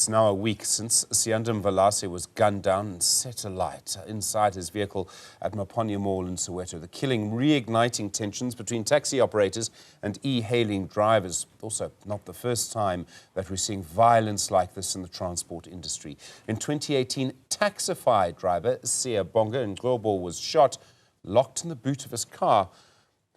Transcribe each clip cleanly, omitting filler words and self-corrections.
It's now a week since Siyanda Mvelase was gunned down and set alight inside his vehicle at Maponya Mall in Soweto. The killing reigniting tensions between taxi operators and e-hailing drivers. Also, not the first time that we're seeing violence like this in the transport industry. In 2018, Taxify driver Siyabonga Ngcobo was shot, locked in the boot of his car,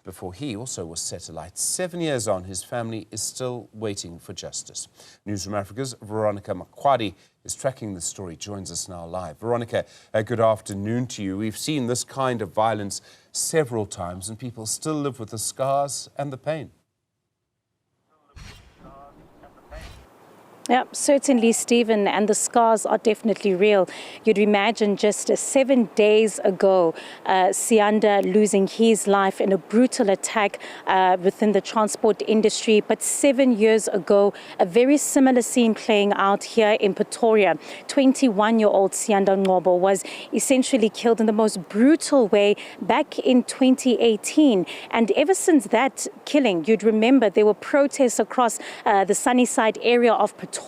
before he also was set alight. 7 years on, his family is still waiting for justice. Newzroom Africa's Veronica Makhoali is tracking the story, joins us now live. Veronica, good afternoon to you. We've seen this kind of violence several times and people still live with the scars and the pain. Yeah, certainly, Stephen, and the scars are definitely real. You'd imagine just 7 days ago, Siyanda losing his life in a brutal attack within the transport industry. But 7 years ago, a very similar scene playing out here in Pretoria. 21-year-old Siyanda Ngcobo was essentially killed in the most brutal way back in 2018. And ever since that killing, you'd remember there were protests across the Sunnyside area of Pretoria.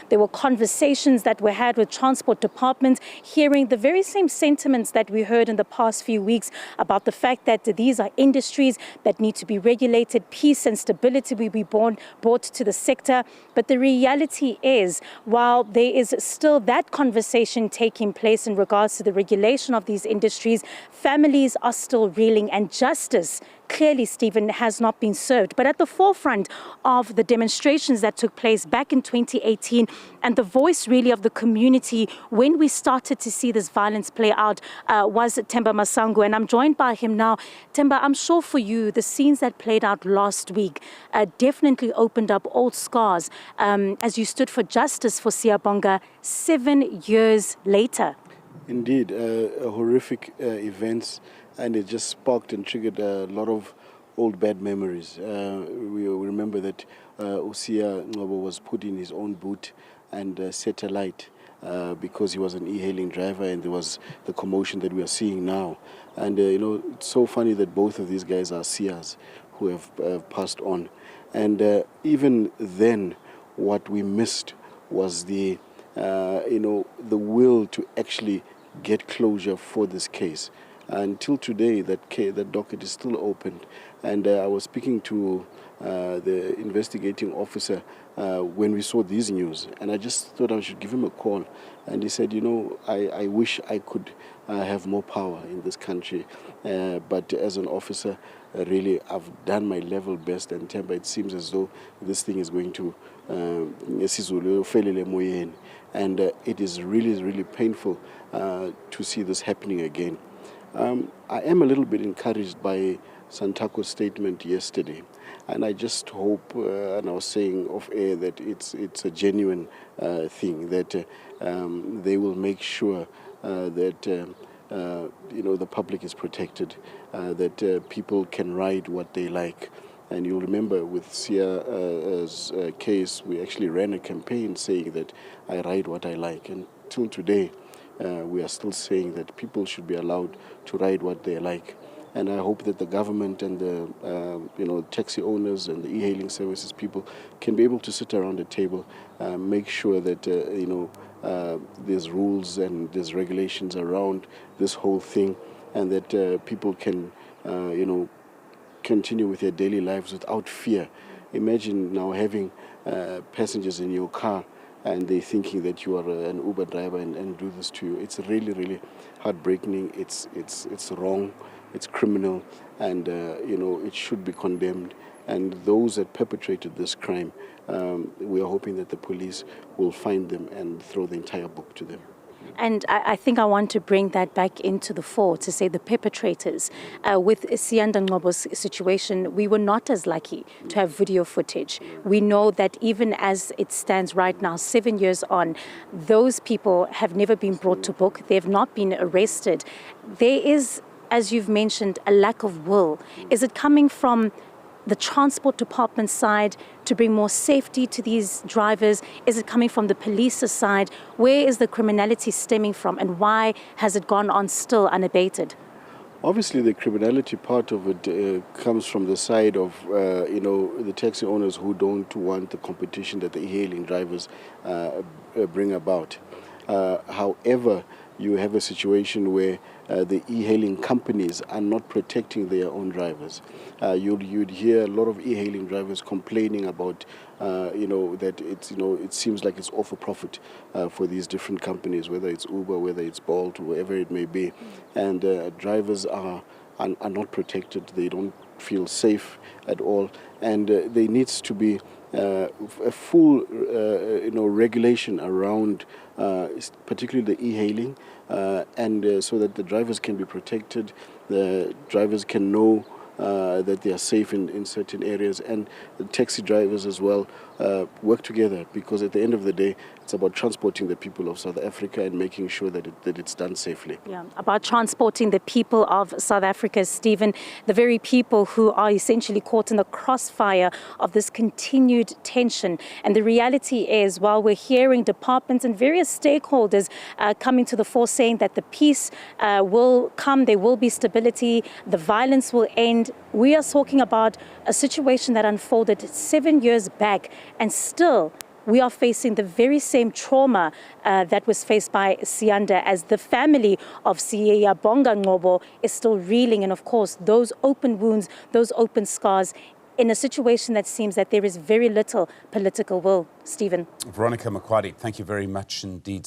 There were conversations that were had with transport departments, hearing the very same sentiments that we heard in the past few weeks about the fact that these are industries that need to be regulated, peace and stability will be brought to the sector. But the reality is, while there is still that conversation taking place in regards to the regulation of these industries, families are still reeling, and justice clearly, Stephen, has not been served. But at the forefront of the demonstrations that took place back in 2018 and the voice really of the community when we started to see this violence play out was Themba Masango. And I'm joined by him now. Themba, I'm sure for you, the scenes that played out last week definitely opened up old scars as you stood for justice for Siyabonga 7 years later. Indeed, horrific events, and it just sparked and triggered a lot of old bad memories. We remember that Usia Ngcobo was put in his own boot and set alight because he was an e-hailing driver, and there was the commotion that we are seeing now. And it's so funny that both of these guys are Siyas who have passed on. And even then, what we missed was the will to actually get closure for this case. Until today, that docket is still open. And I was speaking to the investigating officer when we saw these news, and I just thought I should give him a call. And he said, I wish I could have more power in this country, but as an officer, really, I've done my level best. And Themba, it seems as though this thing is going to and it is really, really painful to see this happening again. I am a little bit encouraged by Santako's statement yesterday, and I just hope, and I was saying off air, that it's a genuine thing, that they will make sure that the public is protected, that people can ride what they like. And you'll remember with Siya's case, we actually ran a campaign saying that I ride what I like. And till today, we are still saying that people should be allowed to ride what they like. And I hope that the government and the taxi owners and the e-hailing services people can be able to sit around a table, make sure that there's rules and there's regulations around this whole thing, and that people can continue with their daily lives without fear. Imagine now having passengers in your car and they're thinking that you are an Uber driver and do this to you. It's really, really heartbreaking. It's wrong. It's criminal, and it should be condemned. And those that perpetrated this crime, we are hoping that the police will find them and throw the entire book to them. And I think I want to bring that back into the fore to say the perpetrators. With Siyanda Ngcobo's situation, we were not as lucky to have video footage. We know that even as it stands right now, 7 years on, those people have never been brought to book. They have not been arrested. There is, as you've mentioned, a lack of will. Is it coming from the transport department side to bring more safety to these drivers? Is it coming from the police's side? Where is the criminality stemming from, and why has it gone on still unabated? Obviously, the criminality part of it comes from the side of, the taxi owners who don't want the competition that the e-hailing drivers bring about. However, you have a situation where the e-hailing companies are not protecting their own drivers. You'd hear a lot of e-hailing drivers complaining about, that it seems like it's all for profit for these different companies, whether it's Uber, whether it's Bolt, wherever it may be, and drivers are not protected. They don't feel safe at all, and there needs to be a full, regulation around, particularly the e-hailing, and so that the drivers can be protected, the drivers can know that they are safe in certain areas, and the taxi drivers as well work together, because at the end of the day, it's about transporting the people of South Africa and making sure that it's done safely. Yeah, about transporting the people of South Africa, Stephen, the very people who are essentially caught in the crossfire of this continued tension. And the reality is, while we're hearing departments and various stakeholders coming to the fore saying that the peace will come, there will be stability, the violence will end, we are talking about a situation that unfolded 7 years back, and still we are facing the very same trauma that was faced by Siyanda, as the family of Siyabonga Ngcobo is still reeling. And of course, those open wounds, those open scars, in a situation that seems that there is very little political will. Stephen. Veronica, Makhoali, thank you very much indeed.